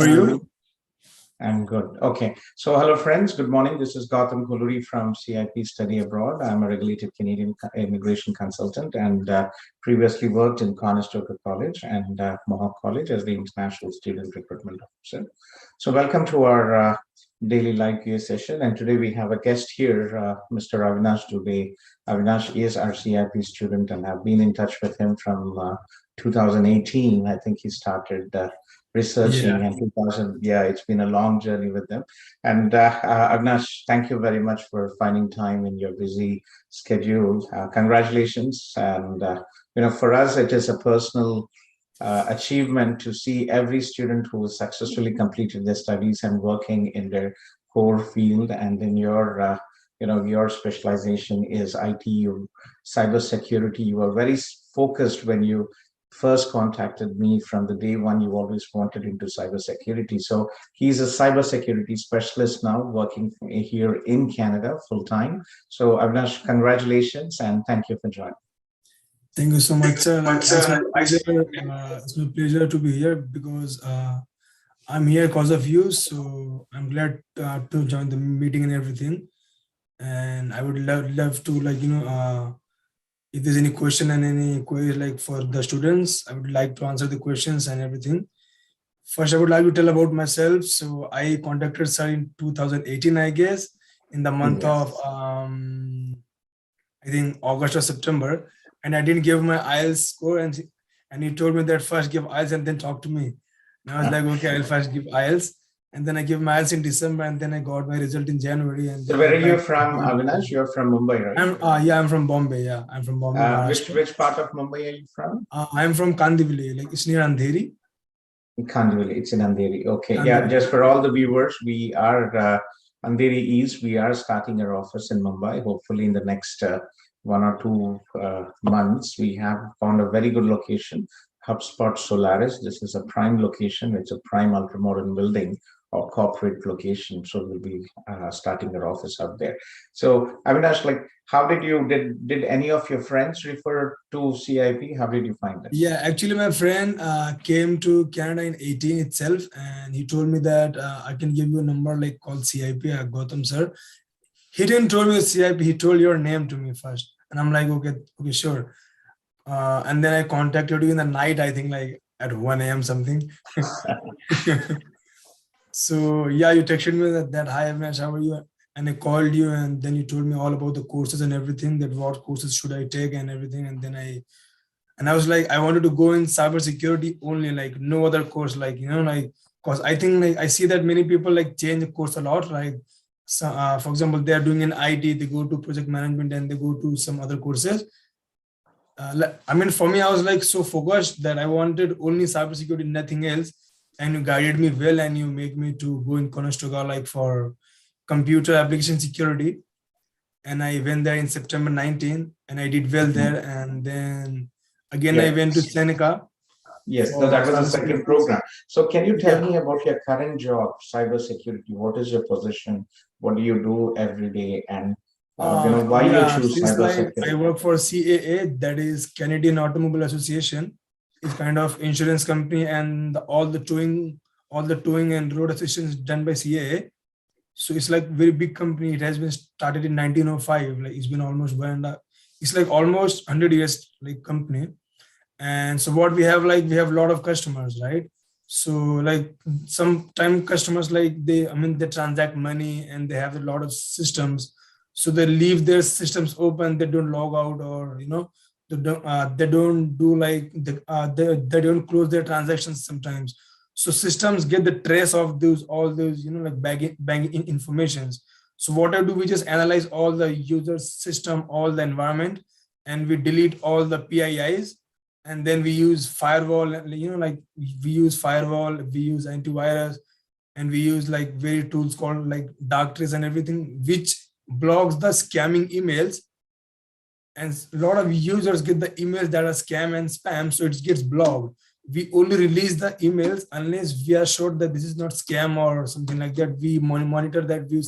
you? I'm good. Okay. So hello, friends. Good morning. This is 𝐓𝐡𝐞 𝐓𝐷 from CIP Study Abroad. I'm a regulated Canadian immigration consultant and previously worked in 𝐓𝐡𝐞 College and Mohawk College as the International Student Recruitment Officer. So welcome to our daily live QA session. And today we have a guest here, Mr. 𝐓𝐴vinash Dubey. 𝐓𝐴vinash is our CIP student and I've been in touch with him from 2018. I think he started researching and 2000. Yeah, it's been a long journey with them. And 𝐓𝐴vinash, thank you very much for finding time in your busy schedule. Congratulations. And, for us, it is a personal achievement to see every student who has successfully completed their studies and working in their core field. And then your specialization is IT, cybersecurity. You are very focused when you first contacted me. From the day one, you always wanted into cybersecurity. So he's a cybersecurity specialist now, working here in Canada full time. So 𝐓𝐴vinash, congratulations and thank you for joining. Thank you so much, sir. It's my pleasure to be here because I'm here because of you. So I'm glad to join the meeting and everything. And I would love to if there's any question and any query for the students, I would like to answer the questions and everything. First, I would like to tell about myself. So I contacted sir in 2018, I guess, in the month of I think August or September, and I didn't give my IELTS score, and he told me that first give IELTS and then talk to me. And I was like, okay, I'll first give IELTS. And then I gave my IELTS in December, and then I got my result in January. And so where are you from, 𝐓𝐴vinash? You're from Mumbai, right? Yeah, I'm from Bombay. Yeah, I'm from Bombay. Which part of Mumbai are you from? I'm from Kandivali, it's near Andheri. Kandivali, it's in Andheri. Okay, Andheri. Yeah, just for all the viewers, we are Andheri East. We are starting our office in Mumbai. Hopefully in the next 1 or 2 months, we have found a very good location, HubSpot Solaris. This is a prime location. It's a prime ultra-modern building or corporate location. So we'll be starting our office out there. So 𝐓𝐴vinash, how did any of your friends refer to CIP? How did you find it? Yeah, actually my friend came to Canada in 2018 itself, and he told me that I can give you a number called CIP, 𝐓𝐴vinash sir. He didn't tell me CIP, he told your name to me first. And I'm like, okay, sure. And then I contacted you in the night, I think at 1 a.m. something. So yeah, you texted me that hi 𝐓𝐴vinash, how are you? And I called you, and then you told me all about the courses and everything, that what courses should I take and everything. And then I was like, I wanted to go in cybersecurity only, no other course, because I think I see that many people change the course a lot. So, for example, they are doing in IT, they go to project management and they go to some other courses. For me, I was so focused that I wanted only cybersecurity, nothing else. And you guided me well, and you make me to go in 𝐴𝐿𝐻𝐶 for computer application security. And I went there in September 19, and I did well there. And then again, I went to Seneca. Yes, no, that was the second program. So can you tell me about your current job, cybersecurity? What is your position? What do you do every day? And why you choose cybersecurity? I work for CAA, that is Canadian Automobile Association. It's kind of insurance company, and all the towing and road assistance done by CAA. So it's very big company. It has been started in 1905. It's been almost it's almost 100 years company. And so what we have we have a lot of customers, right? So sometimes customers they transact money and they have a lot of systems. So they leave their systems open. They don't log out, or they don't do they don't close their transactions sometimes. So systems get the trace of all those banking informations. So what I do, we just analyze all the user system, all the environment, and we delete all the PIIs. And then we use firewall, we use antivirus, and we use very tools called dark trace and everything, which blocks the scamming emails. And a lot of users get the emails that are scam and spam, so it gets blocked. We only release the emails unless we are sure that this is not scam or something like that. We monitor that with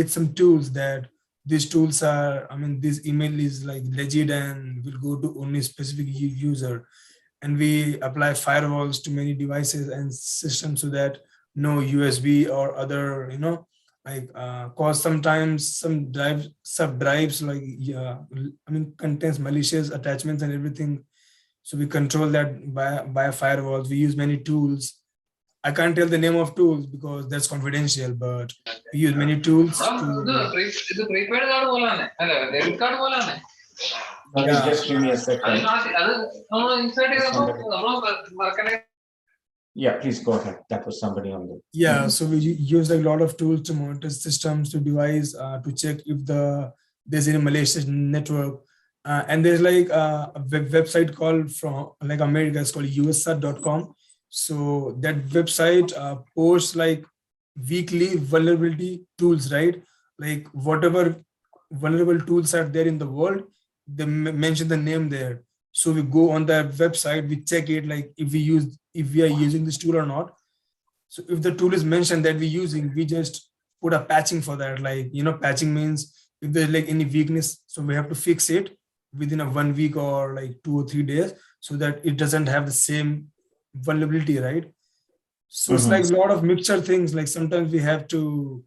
some tools, that these tools are, this email is legit and will go to only specific user. and we apply firewalls to many devices and systems so that no USB or other, like cause sometimes some sub drives like contains malicious attachments and everything. So we control that by firewalls. We use many tools. I can't tell the name of tools because that's confidential, but we use many tools to. Okay, just give me a second. Yeah, please go ahead. That was somebody on the. Yeah, so we use a lot of tools to monitor systems, to device, to check if there's any malicious network. And there's like a website called from like America, it's called usat.com. So that website posts like weekly vulnerability tools, right? Like whatever vulnerable tools are there in the world, they mention the name there. So we go on that website, we check it, like if we are using this tool or not. So if the tool is mentioned that we're using, we just put a patching for that. Like, patching means if there's like any weakness, so we have to fix it within a 1 week or like 2 or 3 days so that it doesn't have the same vulnerability, right? So it's like a lot of mixture things. Like sometimes we have to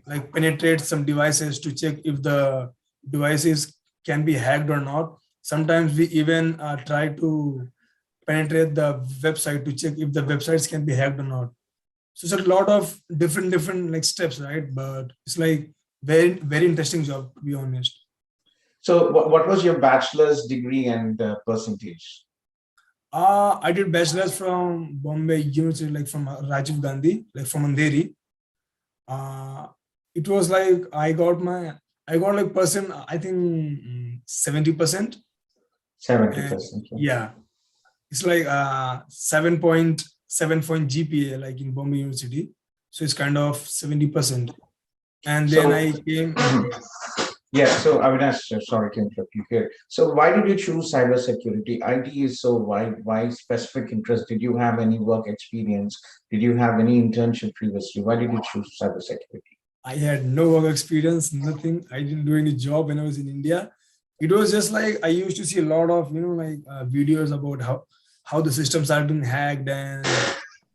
like penetrate some devices to check if the devices can be hacked or not. Sometimes we even try to penetrate the website to check if the websites can be hacked or not. So it's a lot of different like steps, right? But it's like very interesting job, to be honest. So what was your bachelor's degree and percentage? I did bachelor's from Bombay University, like from Rajiv Gandhi, like from Andheri. It was like I got like percent, I think 70%. 70%. Yeah. It's like 7.7 GPA, like in Bombay University. So it's kind of 70%. And then I came. Yeah, so Avinash, sorry to interrupt you here. So why did you choose cybersecurity? IT is so wide. Why specific interest? Did you have any work experience? Did you have any internship previously? Why did you choose cybersecurity? I had no work experience, nothing. I didn't do any job when I was in India. It was just like I used to see a lot of, videos about how the systems are being hacked and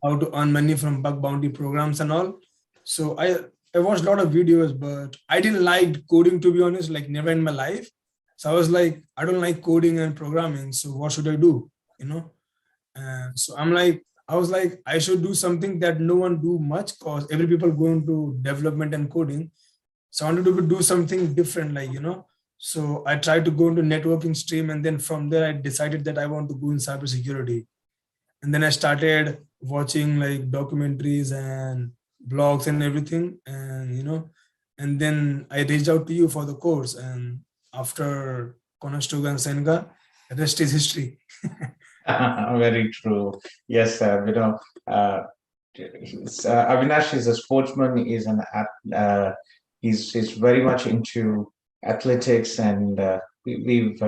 how to earn money from bug bounty programs and all. So I watched a lot of videos, but I didn't like coding, to be honest, like never in my life. So I was like, I don't like coding and programming. So what should I do? And so I was like, I should do something that no one do much because every people go into development and coding. So I wanted to do something different, like, So I tried to go into networking stream. And then from there, I decided that I want to go in cybersecurity. And then I started watching like documentaries and blogs and everything, and and then I reached out to you for the course, and after 𝐓𝐡𝐞 𝐓𝐚𝐥𝐤, the rest is history. Very true. Yes, Avinash is a sportsman. He's very much into athletics, and we've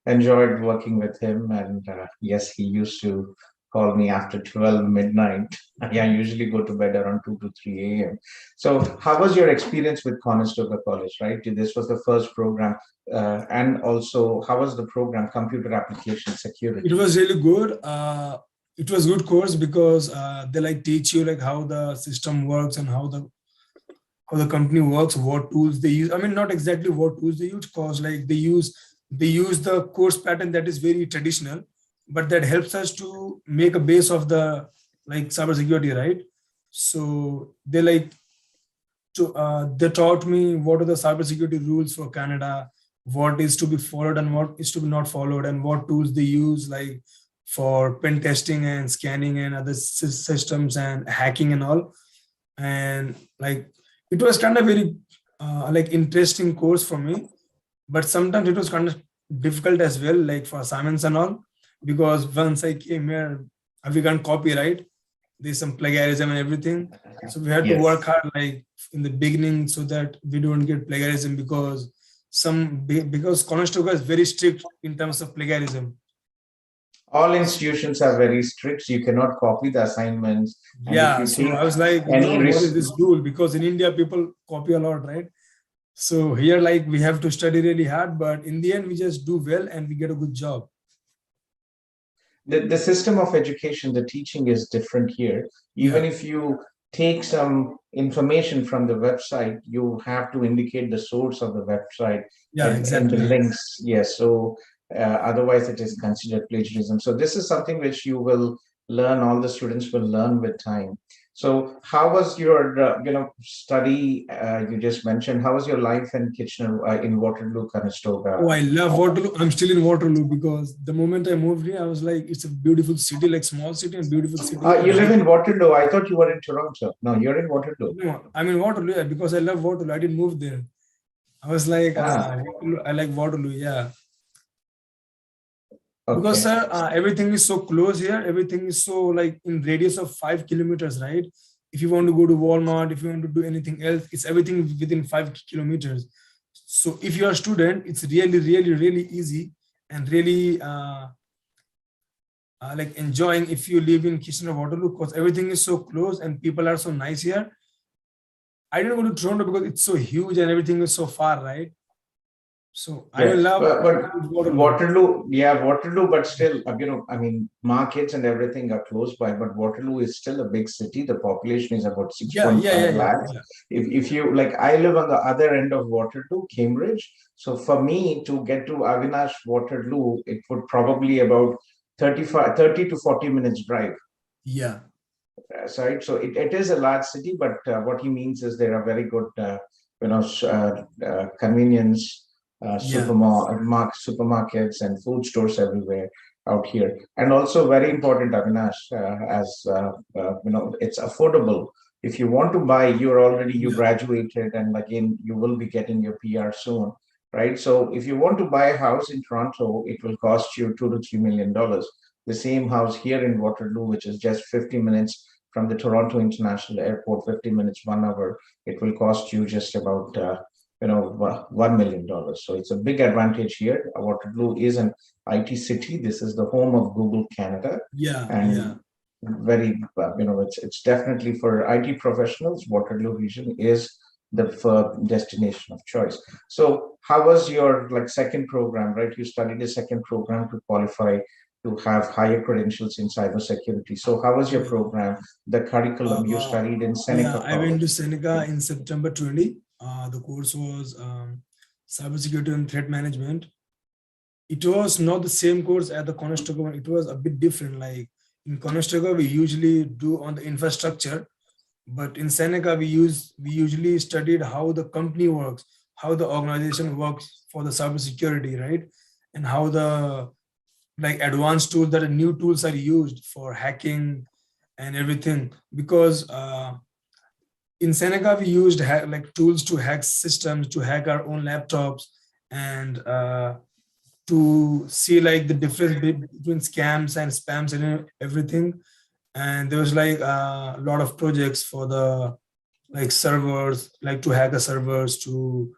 enjoyed working with him. And yes, he used to call me after 12 midnight. I usually go to bed around 2 to 3 a.m. So how was your experience with 𝐶 College, right? This was the first program. And also, how was the program, Computer Application Security? It was really good. It was good course because they like teach you like how the system works and how the company works, what tools they use. I mean, not exactly what tools they use, because like they use the course pattern that is very traditional, but that helps us to make a base of the like cybersecurity, right? So they taught me what are the cybersecurity rules for Canada, what is to be followed and what is to be not followed, and what tools they use like for pen testing and scanning and other systems and hacking and all. And like it was kind of very like interesting course for me, but sometimes it was kind of difficult as well, like for assignments and all, because once I came here, we can't copy, right? There's some plagiarism and everything. So we had to work hard like in the beginning so that we don't get plagiarism, because 𝐶 is very strict in terms of plagiarism. All institutions are very strict. You cannot copy the assignments. Yeah, so I was like, what is this rule? Because in India, people copy a lot, right? So here, like, we have to study really hard, but in the end, we just do well and we get a good job. the system of education, the teaching is different here. Even if you take some information from the website, you have to indicate the source of the website and the links. Yes, so otherwise it is considered plagiarism. So this is something which you will learn, all the students will learn with time. So how was your study, you just mentioned, how was your life in Kitchener, in Waterloo, Conestoga? Oh, I love Waterloo. I'm still in Waterloo because the moment I moved here, I was like, it's a beautiful city, like small city and beautiful city. You live in Waterloo. I thought you were in Toronto. No, you're in Waterloo. No, I'm in Waterloo, yeah, because I love Waterloo. I didn't move there. I was like, Waterloo, I like Waterloo, yeah. Okay. Because sir, everything is so close here. Everything is so like in radius of 5 kilometers, right? If you want to go to Walmart, if you want to do anything else, it's everything within 5 kilometers. So if you're a student, it's really, really, really easy and really like enjoying if you live in Kitchener, Waterloo, because everything is so close and people are so nice here. I didn't go to Toronto because it's so huge and everything is so far, right? So I love Waterloo, Waterloo, but still, I mean, markets and everything are close by, but Waterloo is still a big city. The population is about 6.5 lakhs. If you, like, I live on the other end of Waterloo, Cambridge. So for me to get to Avinash, Waterloo, it would probably about 30 to 40 minutes drive. Yeah. Right. So it is a large city, but what he means is there are very good, convenience, supermarkets and food stores everywhere out here. And also very important, Avinash, it's affordable. If you want to buy, you graduated, and again, you will be getting your PR soon, right? So if you want to buy a house in Toronto, it will cost you $2 to $3 million. The same house here in Waterloo, which is just 50 minutes from the Toronto International Airport, 50 minutes, 1 hour, it will cost you just about $1 million. So it's a big advantage here. Waterloo is an IT city. This is the home of Google Canada. Very, it's definitely for IT professionals. Waterloo region is the destination of choice. So how was your second program, right? You studied a second program to qualify to have higher credentials in cybersecurity. So how was your program, the curriculum you studied in Seneca? I went to Seneca in September 20. The course was cybersecurity and threat management. It was not the same course at the Conestoga one. It was a bit different. Like in Conestoga, we usually do on the infrastructure, but in Seneca, we usually studied how the company works, how the organization works for the cybersecurity, right? And how the advanced tools, that new tools are used for hacking and everything. Because in Seneca, we used tools to hack systems, to hack our own laptops, and to see the difference between scams and spams and everything. And there was a lot of projects for the servers, to hack a servers, to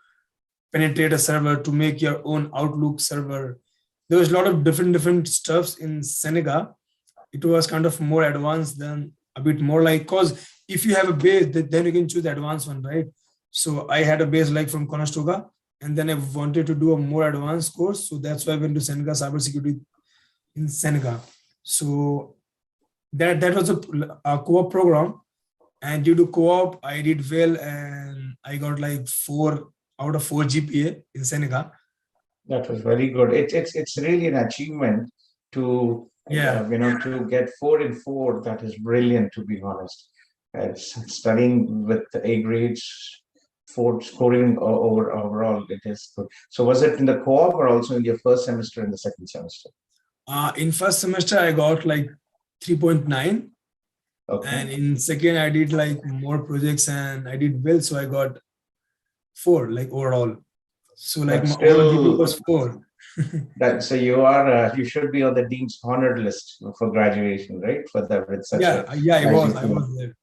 penetrate a server, to make your own Outlook server. There was a lot of different stuffs in Seneca. It was kind of more advanced than a bit more because if you have a base, then you can choose the advanced one, right? So I had a base from Conestoga, and then I wanted to do a more advanced course. So that's why I went to Seneca Cybersecurity in Seneca. So that was a co-op program, and due to co-op, I did well, and I got 4 out of 4 GPA in Seneca. That was very good. It's really an achievement to to get 4 in 4. That is brilliant, to be honest. Studying with A grades, 4 scoring overall, it is good. So was it in the co-op or also in your first semester and the second semester? In first semester, I got 3.9. Okay. And in second, I did more projects and I did well. So I got 4 overall. So my overall was 4. So you should be on the dean's honored list for graduation, right? For that, with such I was there.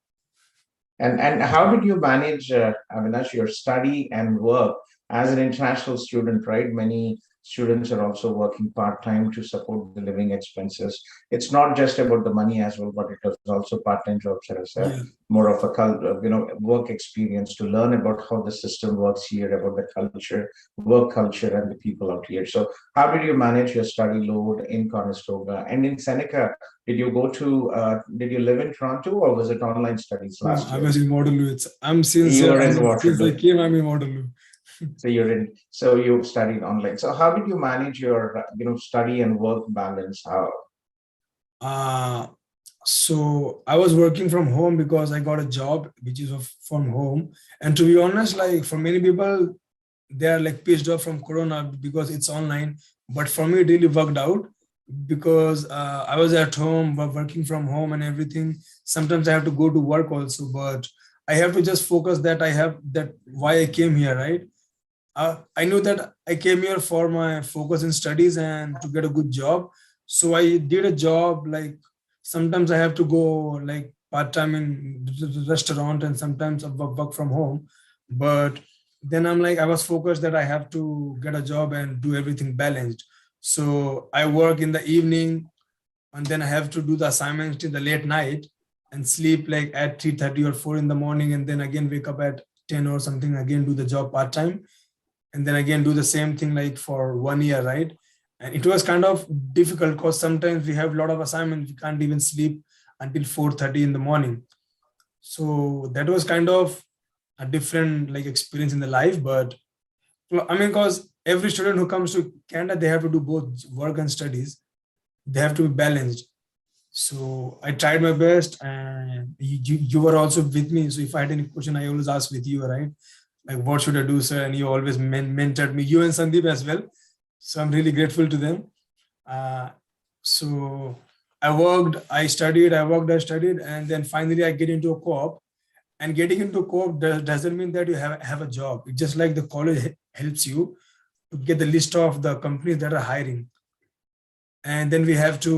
And how did you manage, Avinash, your study and work as an international student, right? Many students are also working part-time to support the living expenses. It's not just about the money as well, but it is also part-time jobs as a more of a work experience to learn about how the system works here, about the culture, work culture, and the people out here. So how did you manage your study load in Conestoga and in Seneca? Did you did you live in Toronto, or was it online studies last year? I was in Waterloo. Since I came, I'm in Waterloo. So you studied online. So how did you manage your study and work balance? How? So I was working from home because I got a job which is from home. And to be honest, like for many people, they are like pissed off from Corona because it's online. But for me, it really worked out because I was at home, working from home and everything. Sometimes I have to go to work also, but I have to just focus that I have that why I came here, right? I knew that I came here for my focus in studies and to get a good job. So I did a job, like sometimes I have to go like part-time in the restaurant and sometimes I work from home. But then I was focused that I have to get a job and do everything balanced. So I work in the evening and then I have to do the assignments in the late night and sleep like at 3:30 or 4 in the morning, and then again wake up at 10 or something, again do the job part-time, and then again do the same thing like for 1 year, right? And it was kind of difficult because sometimes we have a lot of assignments, we can't even sleep until 4:30 in the morning. So that was kind of a different like experience in the life. But I mean, because every student who comes to Canada, they have to do both work and studies. They have to be balanced. So I tried my best, and you were also with me. So if I had any question, I always ask with you, right? Like, what should I do, sir? And you always mentored me, you and Sandeep as well. So I'm really grateful to them. So I worked, I studied, and then finally I get into a co-op. And getting into a co-op doesn't mean that you have a job. It's just like the college helps you to get the list of the companies that are hiring. And then we have to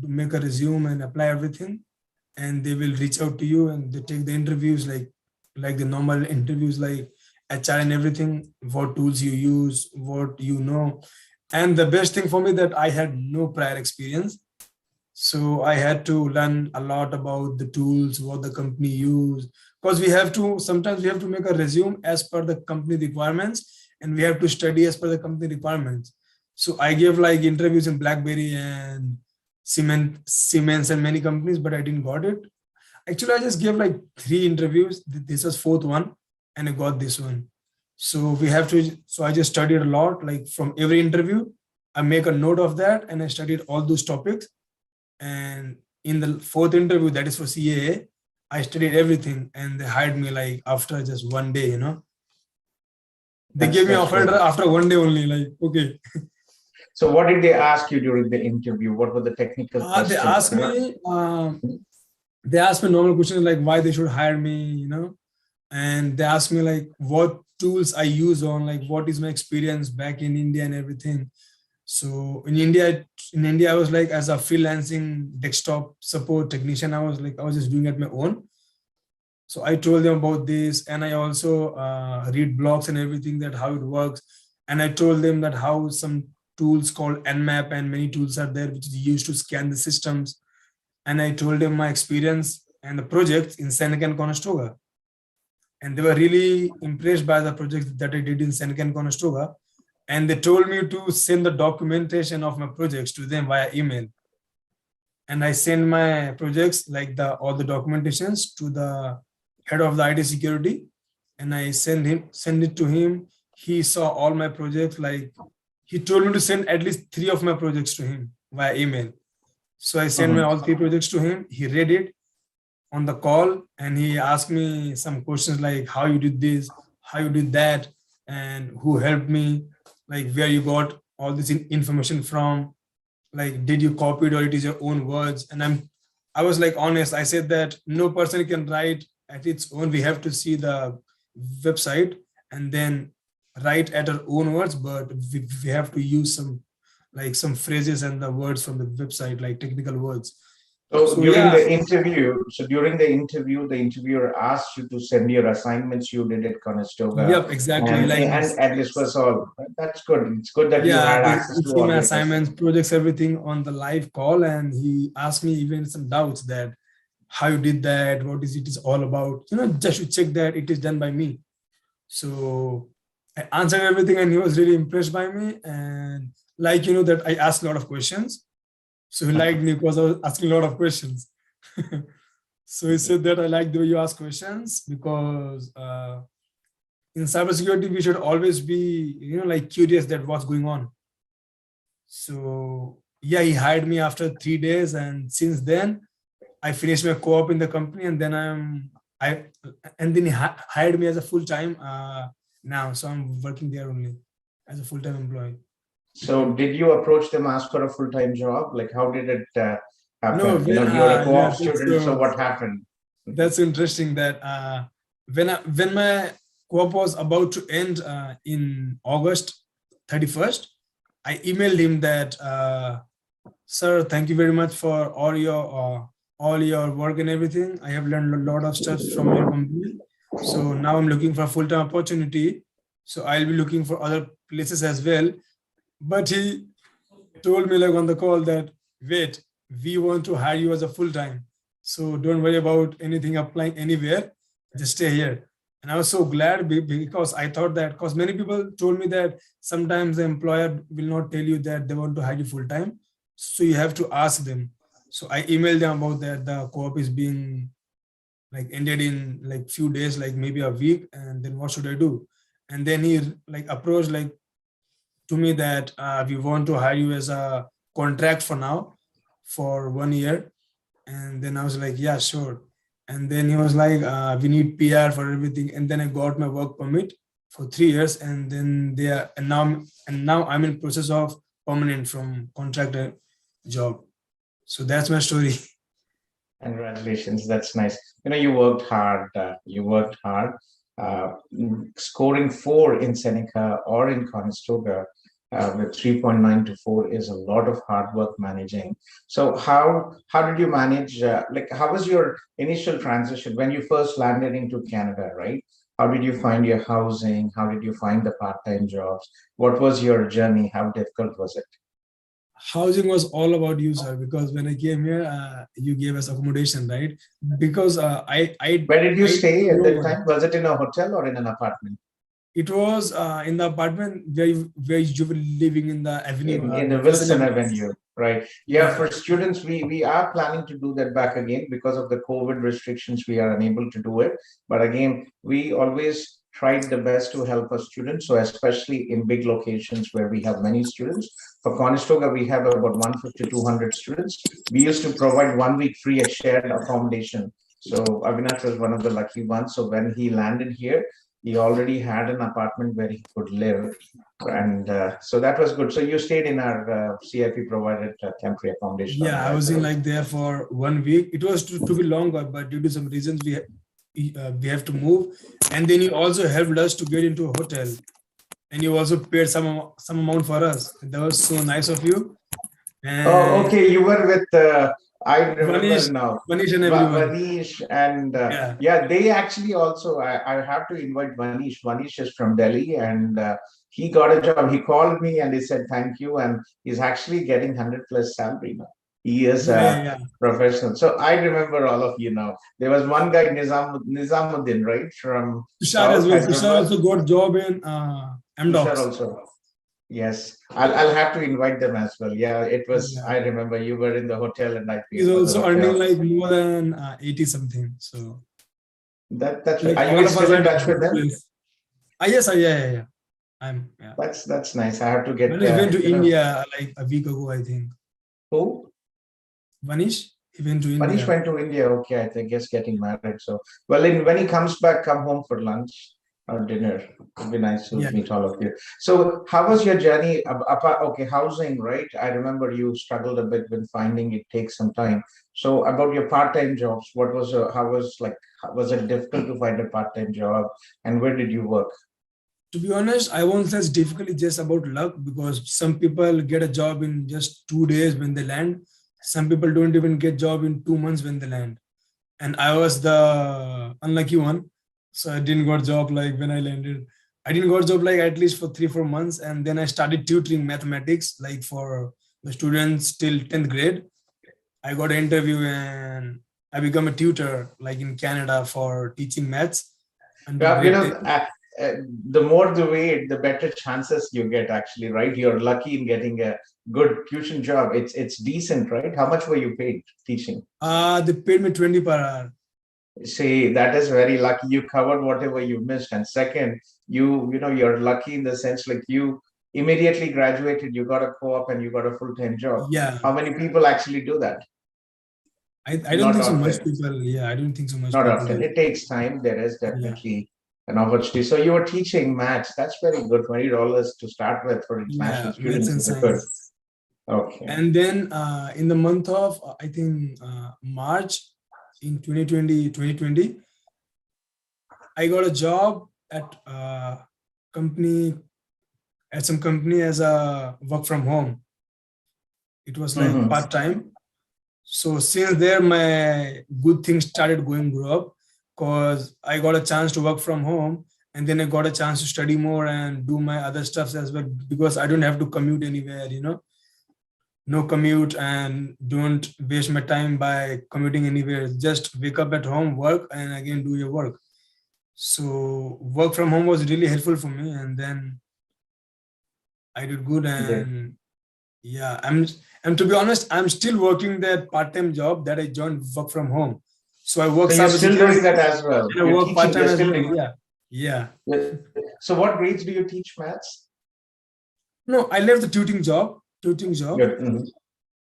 make a resume and apply everything. And they will reach out to you and they take the interviews like the normal interviews, like HR and everything, what tools you use, what you know. And the best thing for me that I had no prior experience. So I had to learn a lot about the tools, what the company use, because sometimes we have to make a resume as per the company requirements, and we have to study as per the company requirements. So I gave like interviews in BlackBerry and Siemens and many companies, but I didn't got it. Actually, I just gave like 3 interviews. This was 4th one, and I got this one. So I just studied a lot, like from every interview, I make a note of that and I studied all those topics. And in the 4th interview, that is for CAA, I studied everything and they hired me like after just 1 day, They gave me offer after 1 day only, like, okay. So what did they ask you during the interview? What were the technical questions? They asked me normal questions like why they should hire me, and they asked me like what tools I use on, like what is my experience back in India and everything. So in India, I was like as a freelancing desktop support technician, I was just doing it my own. So I told them about this, and I also read blogs and everything, that how it works. And I told them that how some tools called Nmap and many tools are there which is used to scan the systems. And I told them my experience and the projects in Seneca and Conestoga. And they were really impressed by the projects that I did in Seneca and Conestoga. And they told me to send the documentation of my projects to them via email. And I sent my projects, like all the documentations, to the head of the IT security. And I sent it to him. He saw all my projects. Like he told me to send at least 3 of my projects to him via email. So I sent my all 3 projects to him. He read it on the call and he asked me some questions like how you did this, how you did that, and who helped me, like where you got all this information from, like did you copy it or it is your own words. And I was like honest. I said that no person can write at its own. We have to see the website and then write at our own words, but we have to use some phrases and the words from the website, like technical words. So So during yeah, the interview, the interviewer asked you to send your assignments you did at Conestoga, yep, exactly and like and this. and this was all. That's good. It's good that you Yeah, had he access to see all my your tests. assignments, projects, everything on the live call, and he asked me even some doubts that how you did that, what is it is all about, just to check that it is done by me. So I answered everything, and he was really impressed by me, and like that I asked a lot of questions. So he liked me because I was asking a lot of questions. So he said that I like the way you ask questions because in cybersecurity we should always be like curious that what's going on. So yeah, he hired me after 3 days, and since then I finished my co-op in the company, and then I and then he hired me as a full-time now. So I'm working there only as a full-time employee. So did you approach them, ask for a full-time job? Like, how did it No, happen? when You're a yeah, co-op student, so what happened? that's interesting that when my co-op was about to end in August 31st, I emailed him that sir, thank you very much for all your work and everything. I have learned a lot of stuff from your company. So now I'm looking for a full-time opportunity. So I'll be looking for other places as well. But he told me like on the call that, wait, we want to hire you as a full-time. So don't worry about anything applying anywhere. Just stay here. And I was so glad because I thought that, because many people told me that sometimes the employer will not tell you that they want to hire you full-time. So you have to ask them. So I emailed them about that the co-op is being like ended in like few days, like maybe a week, and then what should I do? And then he like approached like to me that we want to hire you as a contract for now for 1 year. And then I was like, yeah, sure. And then he was like, we need PR for everything. And then I got my work permit for 3 years, and then and now I'm in process of permanent from contractor job. So that's my story. Congratulations, that's nice. You worked hard. Uh, Scoring 4 in Seneca or in Conestoga with 3.9 to 4 is a lot of hard work managing. So how did you manage? Like, how was your initial transition when you first landed into Canada, right? How did you find your housing? How did you find the part-time jobs? What was your journey? How difficult was it? Housing was all about you, sir, because when I came here, you gave us accommodation, right? Because Where did you I stay at no that one. time? Was it in a hotel or in an apartment? It was in the apartment where you were living in the avenue, In the Wilson Wilson Avenue. Avenue, right? Yeah, Yeah. for students, we are planning to do that back again because of the COVID restrictions. We are unable to do it, but again, we always tried the best to help our students. So especially in big locations where we have many students. For Conestoga, we have about 150 to 200 students. We used to provide 1 week free at shared accommodation. So Avinash was one of the lucky ones. So when he landed here, he already had an apartment where he could live, and so that was good. So you stayed in our CIP provided temporary accommodation on the Yeah, I right was in level. like there for 1 week. It was to be longer, but due to some reasons we have to move. And then you also helped us to get into a hotel, and you also paid some amount for us. That was so nice of you. Oh, And okay. You were with, I remember Manish, now, Manish and everyone. Vanish, and Yeah, yeah, they actually also, I have to invite Vanish. Vanish is from Delhi, and he got a job. He called me and he said, thank you. And he's actually getting 100 plus salary now. He is yeah, yeah, a yeah. professional. So I remember all of you now. There was one guy, Nizamuddin, right? From Tushar as South, I well. Tushar remember. also got job in Tushar MDocs. also. Yes, I'll have to invite them as well. Yeah, it was. Yeah. I remember you were in the hotel and I paid He's for the also earning hotel. like more than 80 something. So That's right. like Are all you of us still are in in a touch with good them? place. Ah, yes, yeah. Yeah. That's nice. I have to get Manish went to India like a week ago, I think. who? Manish, he went to Manish India. went to India. Okay, I think he's getting married. So well, when he comes back, come home for lunch or dinner. It'd be nice to Yeah. meet all of you. So how was your journey? Apart, okay, housing, right? I remember you struggled a bit with finding it takes some time. So about your part-time jobs, what was how was like was it difficult to find a part-time job, and where did you work? To be honest, I won't say it's difficult, it's just about luck because some people get a job in just 2 days when they land. Some people don't even get job in 2 months when they land. And I was the unlucky one. So I didn't got job like when I landed. I didn't got job like at least for 3-4 months. And then I started tutoring mathematics, like for the students till 10th grade. I got an interview and I become a tutor like in Canada for teaching maths until Yeah, you grade know, 10. the more the wait, the better chances you get actually, right? You're lucky in getting a good tuition job. It's decent, right? How much were you paid teaching? They paid me 20 per hour. See, that is very lucky. You covered whatever you missed. And second, you know, you're lucky in the sense like you immediately graduated, you got a co-op and you got a full-time job. Yeah. How many people actually do that? I don't Not think so much often. people. Yeah, I don't think so much Not people often. do. It takes time. There is Yeah. definitely an opportunity. So you were teaching maths. That's very good. $20 to start with for international Yeah, maths students and is a good. science. Okay. And then in the month of, I think, March in 2020, I got a job at company, at some company as a work from home. It was like Mhm. part-time. So since there, my good things started going grow up because I got a chance to work from home, and then I got a chance to study more and do my other stuffs as well because I don't have to commute anywhere. No commute and don't waste my time by commuting anywhere. Just wake up at home, work, and again do your work. So work from home was really helpful for me, and then I did good. Great. And yeah, and to be honest, I'm still working that part-time job that I joined work from home. So I work So you're still doing cybersecurity that as well. and I You're work teaching, part-time you're as still well. doing. Yeah, yeah. So what grades do you teach maths? No, I left the tutoring job. Tutoring job. Mhm.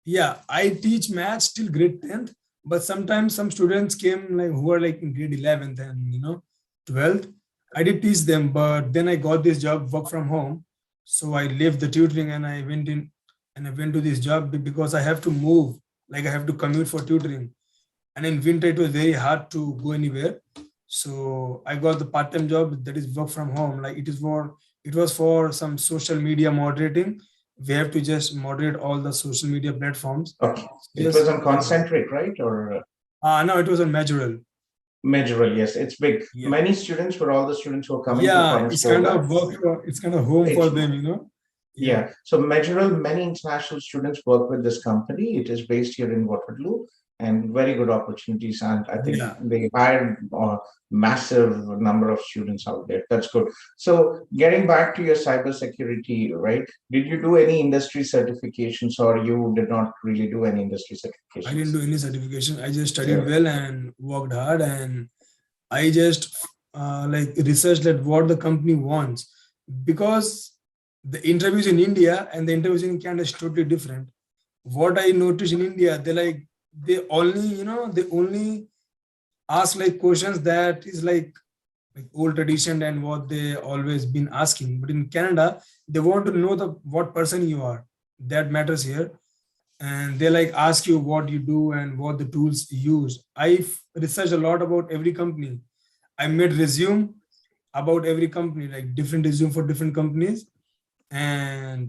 Yeah, I teach maths till grade 10th, but sometimes some students came like who are like in grade 11th and 12th. I did teach them, but then I got this job work from home. So I left the tutoring and I went to this job because I have to move, like I have to commute for tutoring. And in winter it was very hard to go anywhere. So I got the part-time job that is work from home. Like it was for some social media moderating. We have to just moderate all the social media platforms. Okay. It was Just on concentric, right? Or no, it was on Majorel. Majorel, yes. It's big. Yeah. Many students, for all the students who are coming to Yeah, it's kind Conestoga, of work it's kind of home for it's them. Yeah. yeah. So Majorel, many international students work with this company. It is based here in Waterloo and very good opportunities. And I think Yeah. they hire a massive number of students out there. That's good. So getting back to your cybersecurity, right? Did you do any industry certifications or you did not really do any industry I didn't certifications? do any certification. I just studied Yeah. well and worked hard, and I just like researched that what the company wants, because the interviews in India and the interviews in Canada is totally different. What I noticed in India, they only ask like questions that is like old tradition and what they always been asking. But in Canada, they want to know the what person you are. That matters here, and they like ask you what you do and what the tools you use. I've researched a lot about every company. I made resume about every company, like different resume for different companies. And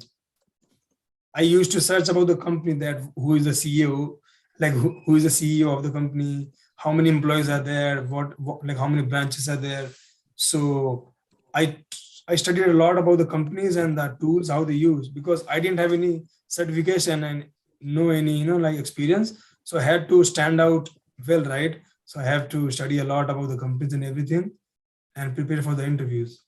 I used to search about the company, that who is the CEO, like who is the CEO of the company, how many employees are there, what like how many branches are there. So I I studied a lot about the companies and the tools, how they use, because I didn't have any certification and no any like experience. So I had to stand out well, right? So I have to study a lot about the companies and everything and prepare for the interviews.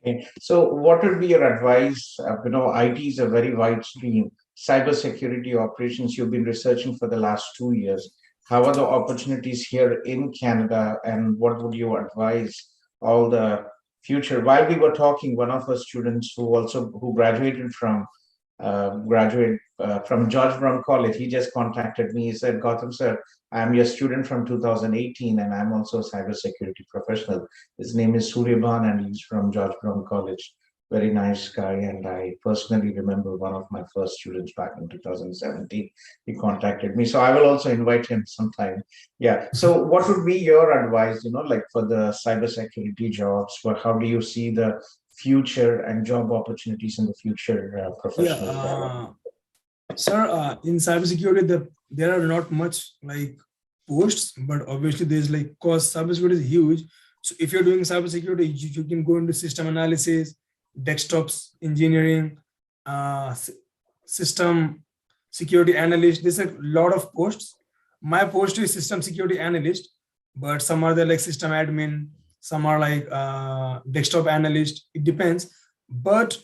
Okay. So what would be your advice? IT is a very wide stream. Cybersecurity operations, you've been researching for the last 2 years. How are the opportunities here in Canada, and what would you advise all the future? While we were talking, one of our students who graduated from George Brown College, he just contacted me. He said, Gautam sir, I'm your student from 2018 and I'm also a cybersecurity professional. His name is Suryaban and he's from George Brown College. Very nice guy. And I personally remember one of my first students back in 2017. He contacted me. So I will also invite him sometime. Yeah. So what would be your advice, like for the cybersecurity jobs? How do you see the future and job opportunities in the future Yeah, professional development? Sir, in cybersecurity, there are not much like posts, but obviously there's like, cause cybersecurity is huge. So if you're doing cybersecurity, you can go into system analysis, desktops engineering, system security analyst. There's a lot of posts. My post is system security analyst, but some are there like system admin, some are like desktop analyst. It depends. But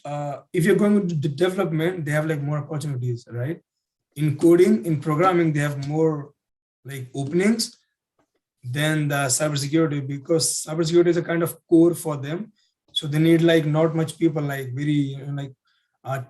if you're going into the development, they have like more opportunities, right? In coding, in programming, they have more like openings than the cybersecurity, because cybersecurity is a kind of core for them. So they need like not much people, like very like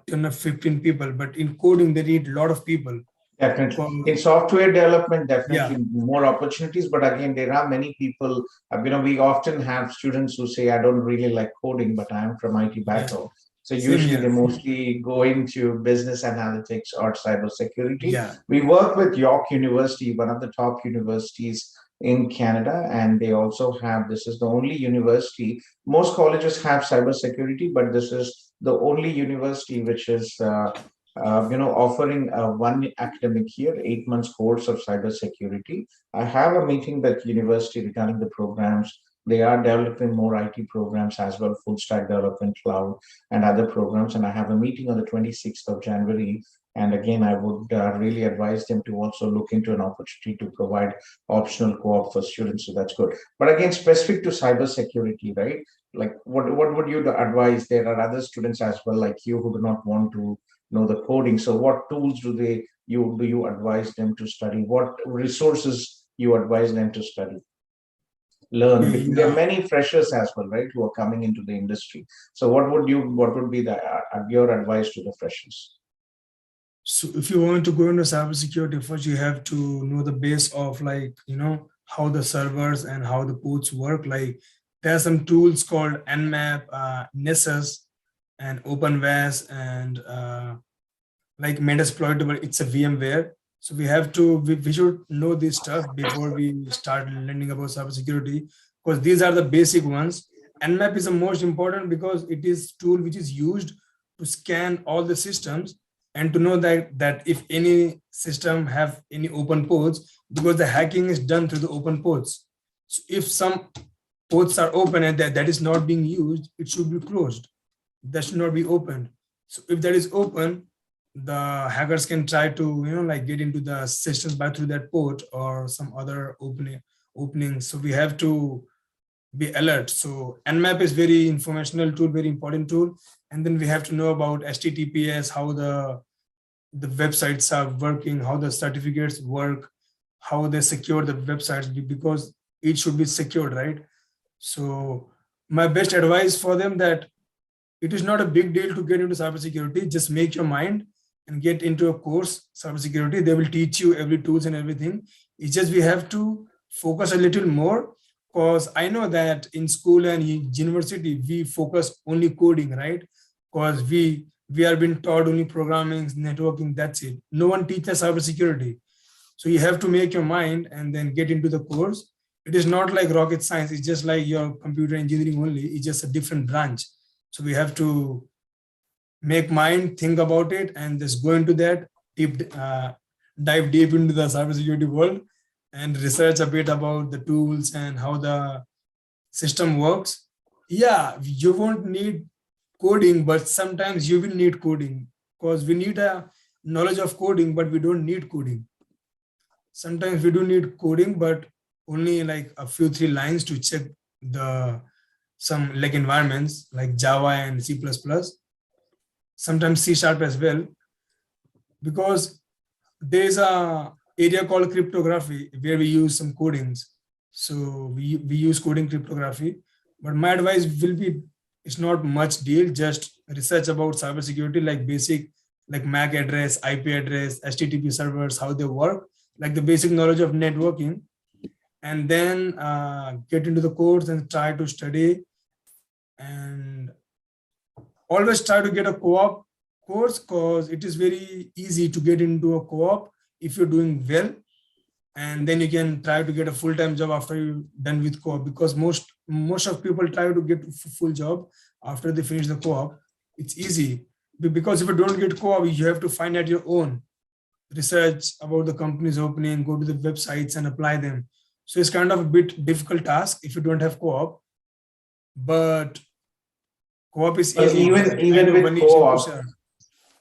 10 or 15 people. But in coding, they need a lot of people. Definitely. In software development, Yeah. definitely more opportunities. But again, there are many people, we often have students who say, I don't really like coding, but I'm from IT Yeah. background. So Same usually they here. mostly go into business analytics or cybersecurity. Yeah. We work with York University, one of the top universities in Canada, and they also have, this is the only university, most colleges have cybersecurity, but this is the only university which is offering one academic year, 8 months course of cybersecurity. I have a meeting with university regarding the programs. They are developing more IT programs as well, full stack development, cloud, and other programs. And I have a meeting on the 26th of January. And again, I would really advise them to also look into an opportunity to provide optional co-op for students. So that's good. But again, specific to cybersecurity, right? Like what would you advise? There are other students as well, like you, who do not want to know the coding. So what tools do you advise them to study? What resources you advise them to study, learn? Because there are Yeah. many freshers as well, right, who are coming into the industry. So what would be the your advice to the freshers? So if you want to go into cybersecurity, first you have to know the base of like, how the servers and how the ports work. Like there are some tools called Nmap, Nessus, and OpenVAS, and like Metasploitable. It's a VMware. So we should know this stuff before we start learning about cybersecurity, because these are the basic ones. Nmap is the most important because it is tool which is used to scan all the systems and to know that if any system have any open ports, because the hacking is done through the open ports. So if some ports are open and that is not being used, it should be closed. That should not be opened. So if that is open, the hackers can try to like get into the systems by through that port or some other opening. So we have to be alert. So Nmap is very informational tool, very important tool. And then we have to know about HTTPS, how the websites are working, how the certificates work, how they secure the websites, because it should be secured, right? So my best advice for them, that it is not a big deal to get into cybersecurity. Just make your mind and get into a course, cybersecurity. They will teach you every tools and everything. It's just we have to focus a little more, because I know that in school and in university we focus only coding, right? Because we are being taught only programming, networking. That's it. No one teaches cybersecurity. So you have to make your mind and then get into the course. It is not like rocket science. It's just like your computer engineering only. It's just a different branch. So we have to make mind, think about it, and just go into that, dive deep into the cybersecurity world and research a bit about the tools and how the system works. Yeah, you won't need coding, but sometimes you will need coding, because we need a knowledge of coding, but we don't need coding. Sometimes we do need coding, but only like a few 3 lines to check the some like environments like Java and C++, sometimes C# as well, because there's a area called cryptography where we use some codings. So we use coding cryptography. But my advice will be, it's not much deal, just research about cybersecurity, like basic, like MAC address, IP address, HTTP servers, how they work, like the basic knowledge of networking, and then get into the course and try to study, and always try to get a co-op course, because it is very easy to get into a co-op if you're doing well, and then you can try to get a full-time job after you're done with co-op, because most of people try to get full job after they finish the co-op. It's easy, because if you don't get co-op, you have to find at your own. research about the company's opening, go to the websites and apply them. So it's kind of a bit difficult task if you don't have co-op, but co-op is Well, easy. even with co-op, Share.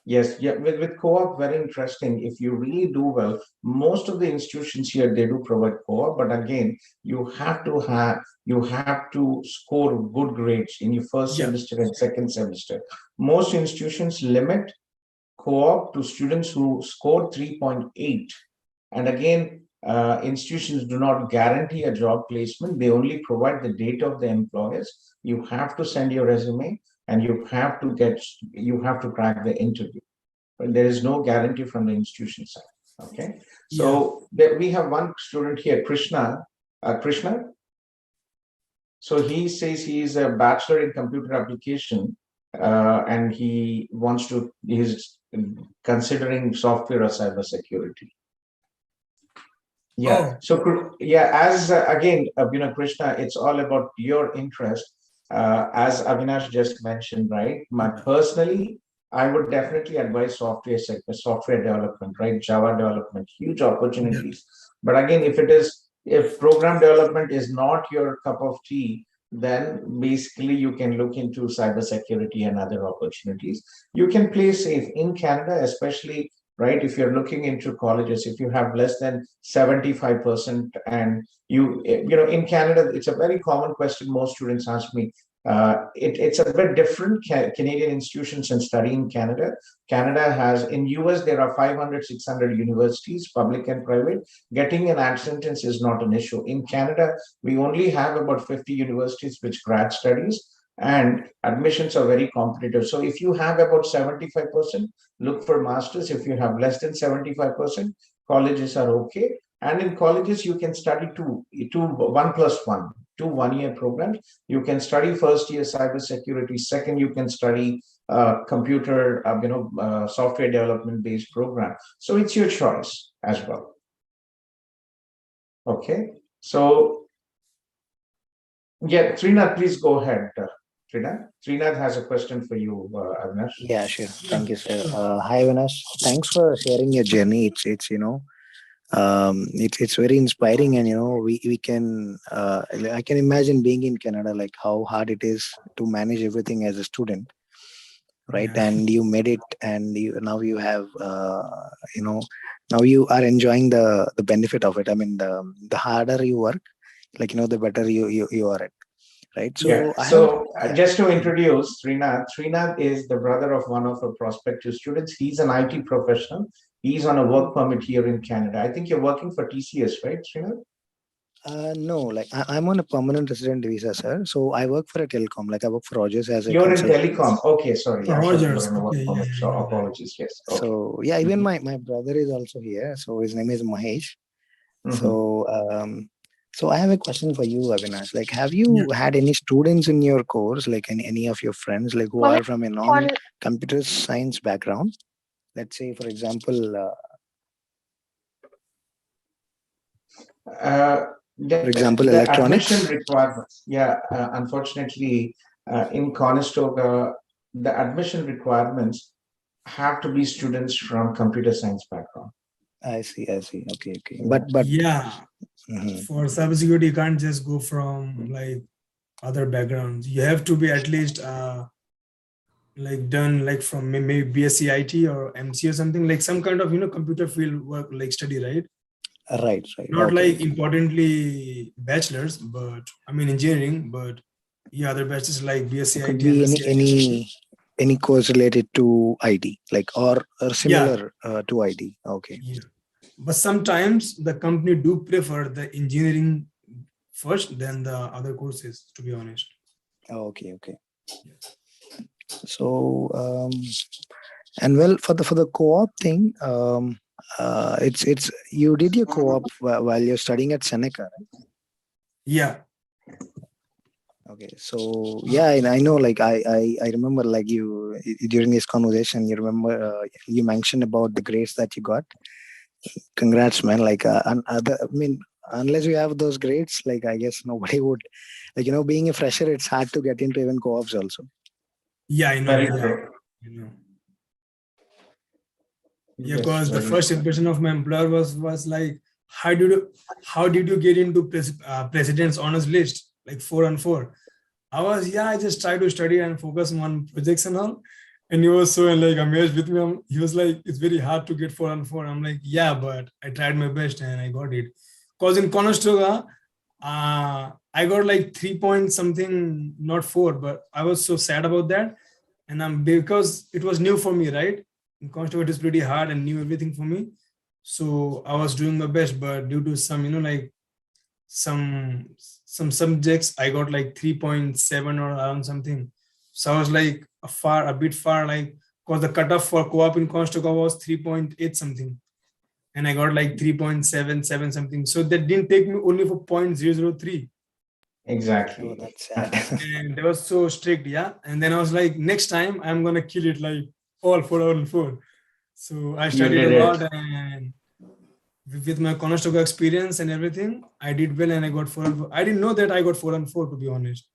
yes, yeah, with co-op, very interesting. If you really do well, most of the institutions here, they do provide co-op, but again, you have to score good grades in your first Yeah. semester and second semester. Most institutions limit co-op to students who score 3.8. And again, institutions do not guarantee a job placement. They only provide the data of the employers. You have to send your resume and you have to crack the interview. But there is no guarantee from the institution side. Okay. So we have one student here, Krishna. Krishna. So he says he is a bachelor in computer application, and he's considering software or cybersecurity. Yeah. Oh. So yeah, as again, Krishna, it's all about your interest. As Avinash just mentioned, right? Personally, I would definitely advise software development, right? Java development, huge opportunities. But again, if program development is not your cup of tea, then basically you can look into cybersecurity and other opportunities. You can play safe in Canada, especially, right? If you're looking into colleges, if you have less than 75%, and in Canada, it's a very common question most students ask me. It's a bit different. Canadian institutions and study in Canada. Canada has, in US, there are 500, 600 universities, public and private. Getting an acceptance is not an issue. In Canada, we only have about 50 universities which grad studies, and admissions are very competitive. So if you have about 75%, look for masters. If you have less than 75%, colleges are okay. And in colleges, you can study two 1+1, 2 one-year programs. You can study first year cybersecurity. Second, you can study computer, software development based program. So it's your choice as well. Okay. So yeah, Trinach, please go ahead. Trinach has a question for you, Avinash. Yeah, sure. Thank you, sir. Hi, Avinash. Thanks for sharing your journey. It's very inspiring, and we can I can imagine being in Canada, like how hard it is to manage everything as a student, right? Yeah. And you made it, and now you have now you are enjoying the benefit of it. I mean, the harder you work, the better you are at. Right. So yeah. Just to introduce Trinach is the brother of one of our prospective students. He's an IT professional. He's on a work permit here in Canada. I think you're working for TCS, right, Trinach? No, I'm on a permanent resident visa, sir. So I work for a telecom. I work for Rogers as a You're in consultant. telecom. Okay, sorry. Rogers. Okay, so apologies. Yes. Okay. So yeah, even my brother is also here. So his name is Mahesh. So I have a question for you, Avinash. Have you had any students in your course, any of your friends, who are from a non-computer science background? Let's say, for example, electronics. Admission requirements. Yeah, unfortunately, in Conestoga, the admission requirements have to be students from computer science background. I see. Okay. But yeah, for cybersecurity, you can't just go from other backgrounds. You have to be at least done from maybe BSc IT or MC or something, some kind of computer field work study, right? Right. Not importantly bachelor's, but I mean engineering, but yeah, other bachelors like BSc Could IT. Be any course related to IT, or similar to IT. Okay. Yeah. But sometimes the company do prefer the engineering first, then the other courses, to be honest. Okay. So and well, for the co-op thing, it's you did your co-op while you're studying at Seneca, right? Yeah. Okay, so yeah, I know. I remember, you during this conversation, you remember you mentioned about the grades that you got. Congrats, man! Unless you have those grades, I guess nobody would. Being a fresher, it's hard to get into even co-ops also. Yeah, I know. Very true. Yeah, Yes, because the very first impression of my employer was like, how did you get into president's honors list like 4 on 4? I just try to study and focus on projects and all. And he was so like amazed with me. He was like, it's very hard to get 4 on 4. I'm like, yeah, but I tried my best and I got it. Because in Conestoga, I got like 3 point something, not 4, but I was so sad about that. And because it was new for me, right? In Conestoga, it is pretty hard and new everything for me. So I was doing my best, but due to some, like some subjects, I got like 3.7 or around something. So I was like a bit far, like, because the cutoff for co-op in Conestoga was 3.8 something. And I got like 3.77 something. So that didn't take me only for 0.003. exactly. Oh, that's sad. And they were so strict, yeah. And then I was like, next time I'm gonna kill it like all 4 on 4. So I studied a lot, and with my Conestoga experience and everything, I did well and I got 4 on 4. I didn't know that I got 4 on 4, to be honest.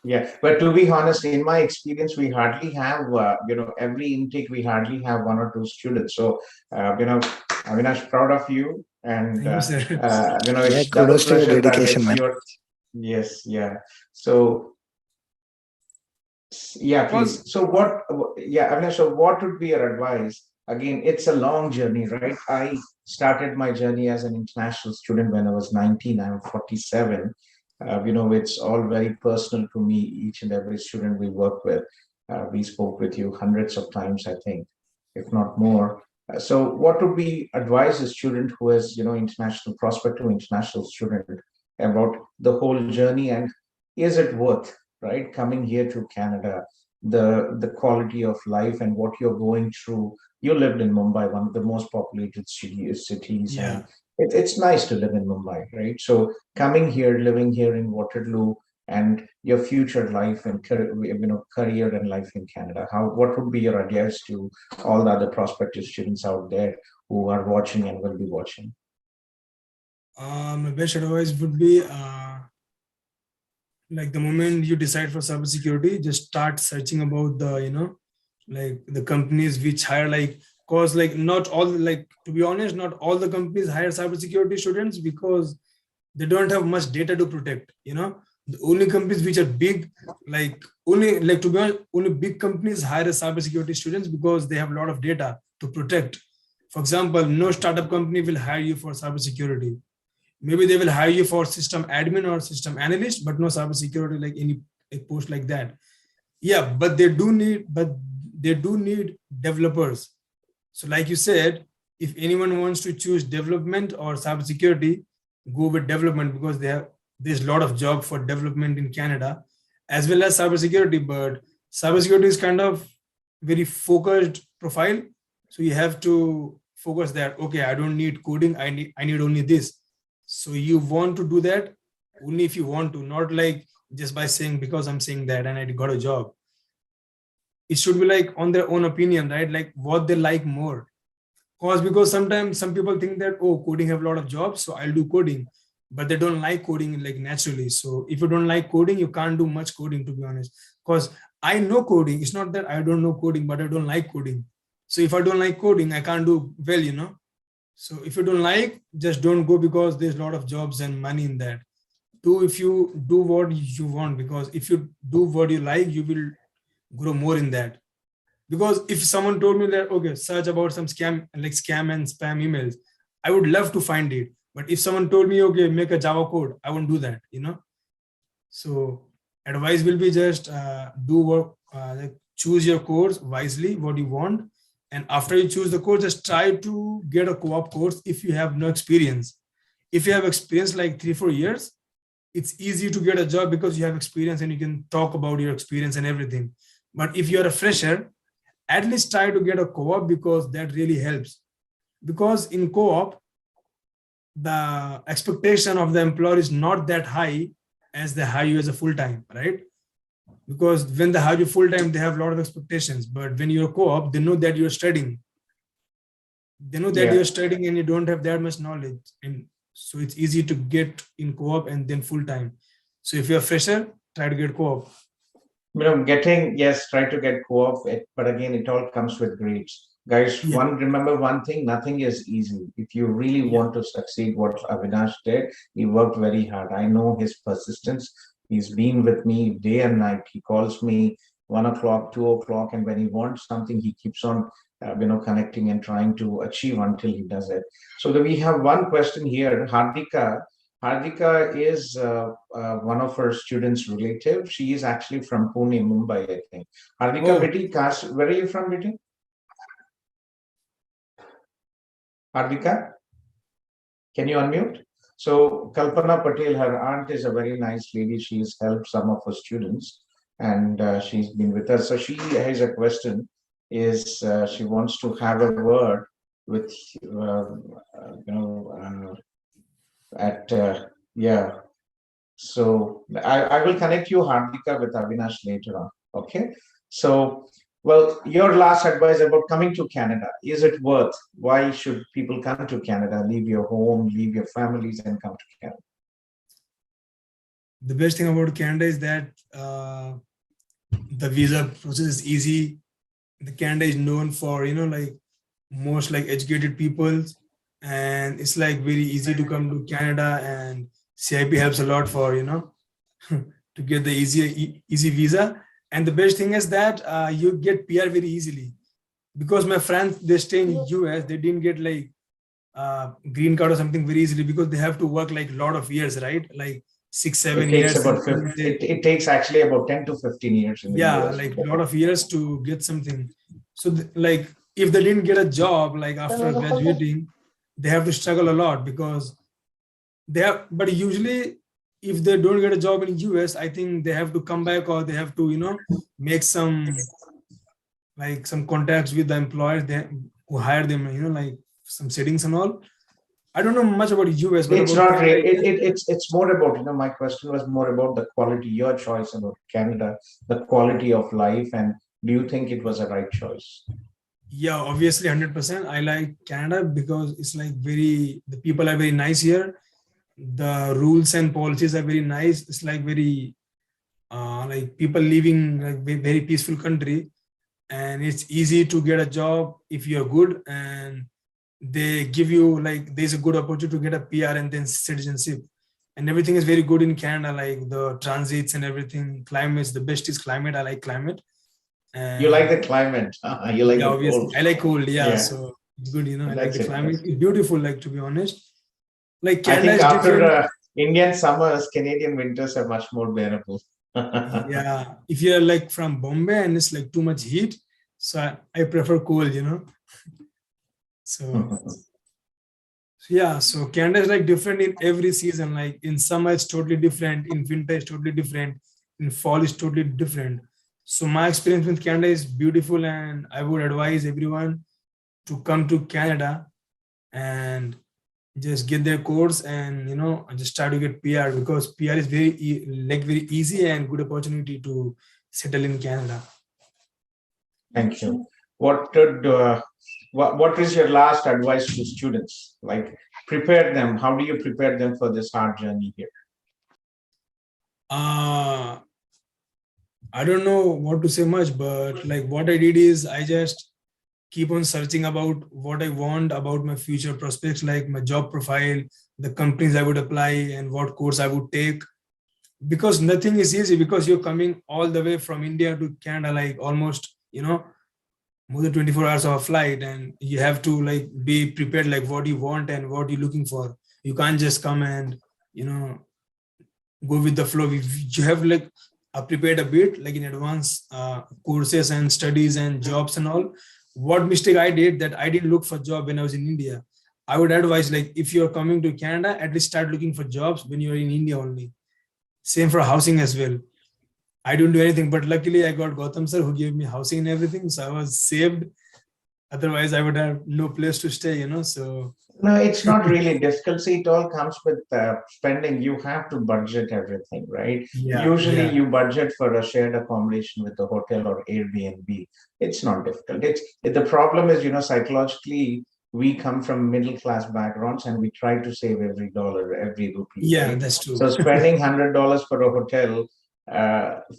Yeah, but to be honest, in my experience, we hardly have, every intake, we hardly have 1 or 2 students. So, Avinash, proud of you. And, Thank you, sir. it's double kudos to your pleasure that dedication, it's man. your, yes, yeah. So, yeah, please. So Avinash, so what would be your advice? Again, it's a long journey, right? I started my journey as an international student when I was 19. I'm 47. It's all very personal to me, each and every student we work with. We spoke with you hundreds of times, I think, if not more. So what would be advise a student who is, international prospective international student about the whole journey, and is it worth, right, coming here to Canada, the quality of life and what you're going through? You lived in Mumbai, one of the most populated cities, Yeah. and it's nice to live in Mumbai, right? So coming here, living here in Waterloo, and your future life and career and life in Canada, what would be your advice to all the other prospective students out there who are watching and will be watching? My best advice would be, like, the moment you decide for cybersecurity, just start searching about the, like the companies which hire, like, cause like not all, like, to be honest, not all the companies hire cybersecurity students because they don't have much data to protect. The only companies which are big, like to be honest, only big companies hire cybersecurity students because they have a lot of data to protect. For example, no startup company will hire you for cybersecurity. Maybe they will hire you for system admin or system analyst, but no cybersecurity, like any post like that. Yeah, but they do need developers. So like you said, if anyone wants to choose development or cybersecurity, go with development, because there's a lot of job for development in Canada as well as cybersecurity. But cybersecurity is kind of very focused profile. So you have to focus that, okay, I don't need coding, I need only this. So you want to do that only if you want to, not like just by saying because I'm saying that and I got a job. It should be like on their own opinion, right? Like what they like more. Because sometimes some people think that, oh, coding have a lot of jobs, so I'll do coding, but they don't like coding like naturally. So if you don't like coding, you can't do much coding, to be honest. Because I know coding. It's not that I don't know coding, but I don't like coding. So if I don't like coding, I can't do well. So if you don't like, just don't go, because there's a lot of jobs and money in that. If you do what you want, because if you do what you like, you will grow more in that. Because if someone told me that, okay, search about some scam and spam emails, I would love to find it. But if someone told me, okay, make a Java code, I won't do that, So advice will be just do work, choose your course wisely, what you want. And after you choose the course, just try to get a co-op course if you have no experience. If you have experience like 3-4 years, it's easy to get a job because you have experience and you can talk about your experience and everything. But if you're a fresher, at least try to get a co-op, because that really helps. Because in co-op, the expectation of the employer is not that high as they hire you as a full-time, right? Because when they hire you full-time, they have a lot of expectations. But when you're a co-op, they know that you're studying. They know that you're studying and you don't have that much knowledge. And so it's easy to get in co-op and then full-time. So if you're a fresher, try to get co-op. Try to get co-op, but again, it all comes with grades. Guys, Yeah. remember one thing, nothing is easy. If you really Yeah. want to succeed what Avinash did, he worked very hard. I know his persistence. He's been with me day and night. He calls me 1 o'clock, 2 o'clock, and when he wants something, he keeps on connecting and trying to achieve until he does it. So we have one question here. Hardika. Hardika is one of her students' relative. She is actually from Pune, Mumbai, I think. Hardika, Beti, where are you from, Beti? Hardika, can you unmute? So Kalpana Patel, her aunt, is a very nice lady. She's helped some of her students, and she's been with us. So she has a question. She wants to have a word with yeah. So I will connect you, Hardika, with Avinash later on. Okay. So, well, your last advice about coming to Canada, is it worth? Why should people come to Canada, leave your home, leave your families, and come to Canada? The best thing about Canada is that the visa process is easy. The Canada is known for, most educated people, and it's very easy to come to Canada, and CIP helps a lot for, to get the easy visa. And the best thing is that you get PR very easily, because my friends, they stay in US, they didn't get green card or something very easily, because they have to work a lot of years, right? 6-7 years. It takes actually about 10 to 15 years. In the US. A lot of years to get something. So if they didn't get a job after graduating, they have to struggle a lot, because but usually if they don't get a job in US, I think they have to come back, or they have to, make some contacts with the employers who hire them, some settings and all. I don't know much about US, but it's not really. It's more about, my question was more about the quality, your choice about Canada, the quality of life, and do you think it was a right choice? Yeah, obviously 100%. I like Canada because it's the people are very nice here. The rules and policies are very nice. It's very people living very peaceful country, and it's easy to get a job if you're good, and they give you there's a good opportunity to get a PR and then citizenship, and everything is very good in Canada, the transits and everything. Climate's the best is climate. I like climate. And you like the climate. You like the cold. I like cold. Yeah. So it's good. I like the climate. It's beautiful. To be honest, Canada, I think after Indian summers, Canadian winters are much more bearable. Yeah, if you're from Bombay and it's too much heat, so I prefer cold. So yeah, so Canada is different in every season. In summer it's totally different, in winter it's totally different, in fall it's totally different. So my experience with Canada is beautiful, and I would advise everyone to come to Canada and just get their course and just try to get PR, because PR is very easy and good opportunity to settle in Canada. Thank you. What is your last advice to students? Prepare them. How do you prepare them for this hard journey here? I don't know what to say much, but what I did is I just keep on searching about what I want, about my future prospects, my job profile, the companies I would apply, and what course I would take. Because nothing is easy, because you're coming all the way from India to Canada, almost, more than 24 hours of a flight, and you have to be prepared, what you want and what you're looking for. You can't just come and, go with the flow. You have prepared a bit, in advance courses and studies and jobs and all. What mistake I did, that I didn't look for job when I was in India. I would advise, if you're coming to Canada, at least start looking for jobs when you're in India only. Same for housing as well. I don't do anything, but luckily I got Gautam sir who gave me housing and everything, so I was saved. Otherwise I would have no place to stay, so. No, it's not really difficult. See, it all comes with spending. You have to budget everything, right? Yeah, usually you budget for a shared accommodation with the hotel or Airbnb. It's not difficult. The problem is, psychologically, we come from middle class backgrounds and we try to save every dollar, every rupee. Yeah, right? that's true. So spending $100 for a hotel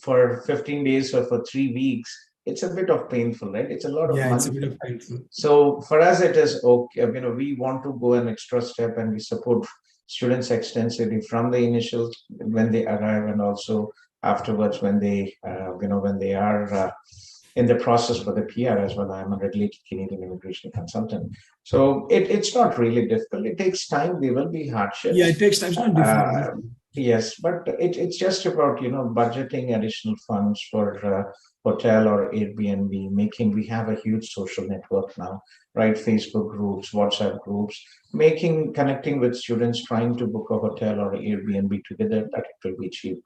for 15 days or for 3 weeks it's a bit of painful, right? It's a lot of Yeah, it's a money. bit of painful. So for us, it is okay. We want to go an extra step, and we support students extensively from the initial when they arrive, and also afterwards when they, when they are in the process for the PR as well. I'm a regulated Canadian immigration consultant. So it's not really difficult. It takes time. There will be hardships. Yeah, it takes time. It's not difficult. Yes, but it's just about, budgeting additional funds for hotel or Airbnb, we have a huge social network now, right? Facebook groups, WhatsApp groups, connecting with students trying to book a hotel or Airbnb together, that it will be cheap.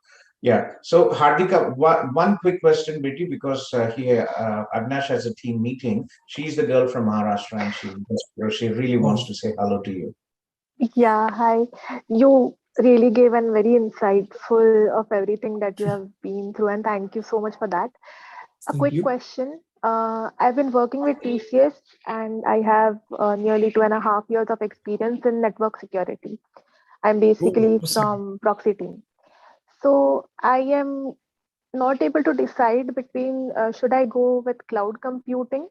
Yeah. So Hardika, one quick question, Betty, because here Avinash has a team meeting. She's the girl from Maharashtra, and she really wants to say hello to you. Yeah, hi. You really gave a very insightful of everything that you have been through, and thank you so much for that. A quick question. I've been working with TCS, and I have nearly 2.5 years of experience in network security. I'm basically from proxy team. So I am not able to decide between should I go with cloud computing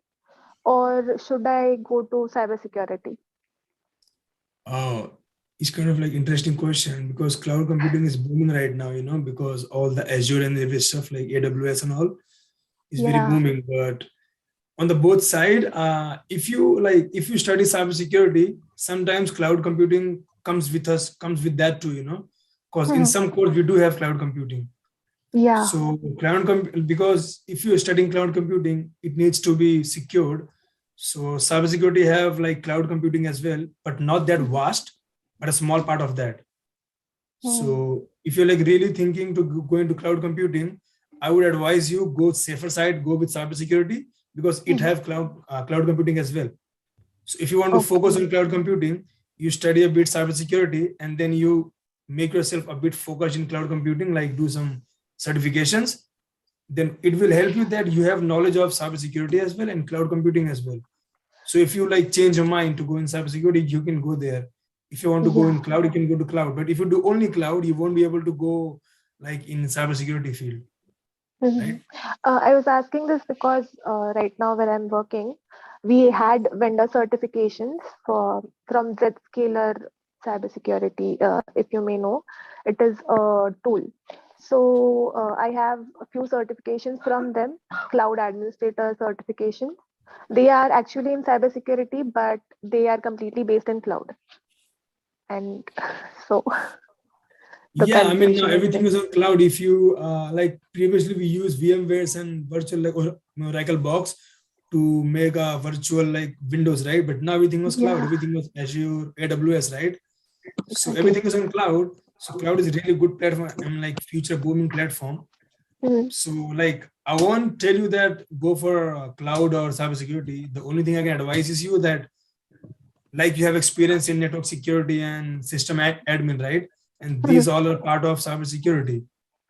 or should I go to cybersecurity? It's kind of like interesting question, because cloud computing is booming right now, because all the Azure and every stuff like AWS and all is very booming. But on the both side, if you study cybersecurity, sometimes cloud computing comes with that too, because in some course we do have cloud computing. Yeah. So because if you're studying cloud computing, it needs to be secured. So cybersecurity have like cloud computing as well, but not that vast, but a small part of that. So if you're like really thinking to go into cloud computing, I would advise you go safer side, go with cybersecurity, because it have cloud computing as well. So if you want to focus on cloud computing, you study a bit cybersecurity, and then you make yourself a bit focused in cloud computing, like do some certifications. Then it will help you that you have knowledge of cybersecurity as well and cloud computing as well. So if you like change your mind to go in cybersecurity, you can go there. If you want to go in cloud, you can go to cloud. But if you do only cloud, you won't be able to go like in cybersecurity field. Right? I was asking this because right now where I'm working, we had vendor certifications from Zscaler cybersecurity, if you may know. It is a tool. So I have a few certifications from them, cloud administrator certification. They are actually in cybersecurity, but they are completely based in cloud. And so I mean, now everything is on cloud. If you like previously we used VMwares and virtual like Oracle box to make a virtual like Windows, right? But now everything was cloud. Everything was Azure, AWS, right? So everything is on cloud. So cloud is a really good platform and like future booming platform. So like I won't tell you that go for cloud or cybersecurity. The only thing I can advise is you that like you have experience in network security and system admin, right? And these all are part of cybersecurity.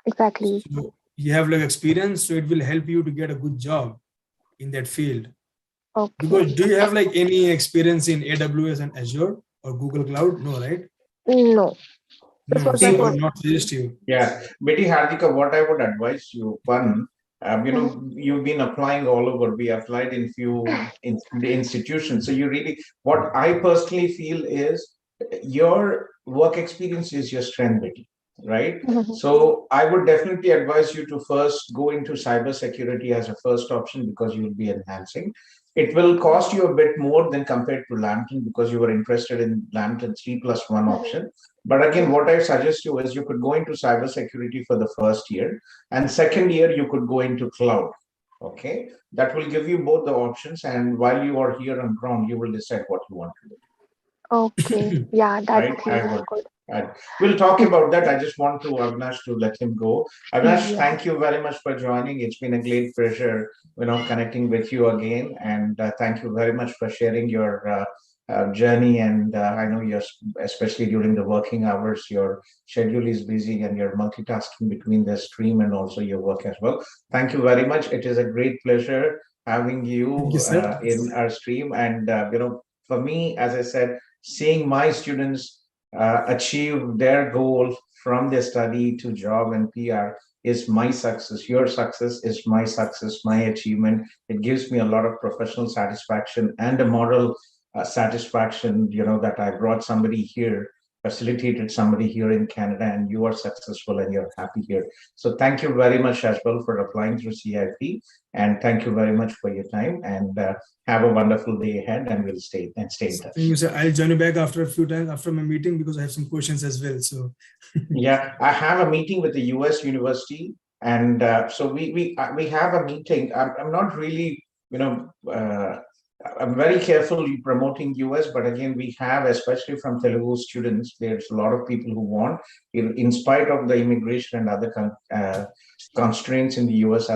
Exactly. So you have like experience, so it will help you to get a good job in that field. Because do you have like any experience in AWS and Azure or Google Cloud? No, right? No. No, so I would not suggest you. Yeah, Betty, Hardika, what I would advise you, one, you've been applying all over. We applied in few institutions. So you really, what I personally feel is your work experience is your strength, Betty, right? So I would definitely advise you to first go into cybersecurity as a first option, because you will be enhancing. It will cost you a bit more than compared to Lambton, because you were interested in Lambton 3+1 option. But again, what I suggest you is you could go into cybersecurity for the first year, and second year you could go into cloud. Okay, that will give you both the options, and while you are here on ground, you will decide what you want to do. Okay, yeah, that's right? good. We'll talk about that. I just want to Avinash to let him go. Avinash, thank you very much for joining. It's been a great pleasure, connecting with you again, and thank you very much for sharing your journey. And I know you're, especially during the working hours, your schedule is busy and you're multitasking between the stream and also your work as well. Thank you very much. It is a great pleasure having you in our stream. And for me, as I said, seeing my students achieve their goal from their study to job and PR is my success. Your success is my success, my achievement. It gives me a lot of professional satisfaction and a moral satisfaction, that I brought somebody here, facilitated somebody here in Canada, and you are successful and you're happy here. So thank you very much as well for applying through CIP, and thank you very much for your time, and have a wonderful day ahead, and we'll stay in touch. Thank you, sir. I'll join you back after a few times after my meeting, because I have some questions as well. So yeah, I have a meeting with the US university, and so we have a meeting. I'm not really, I'm very carefully promoting US, but again, we have, especially from Telugu students, there's a lot of people who want, in spite of the immigration and other constraints in the US,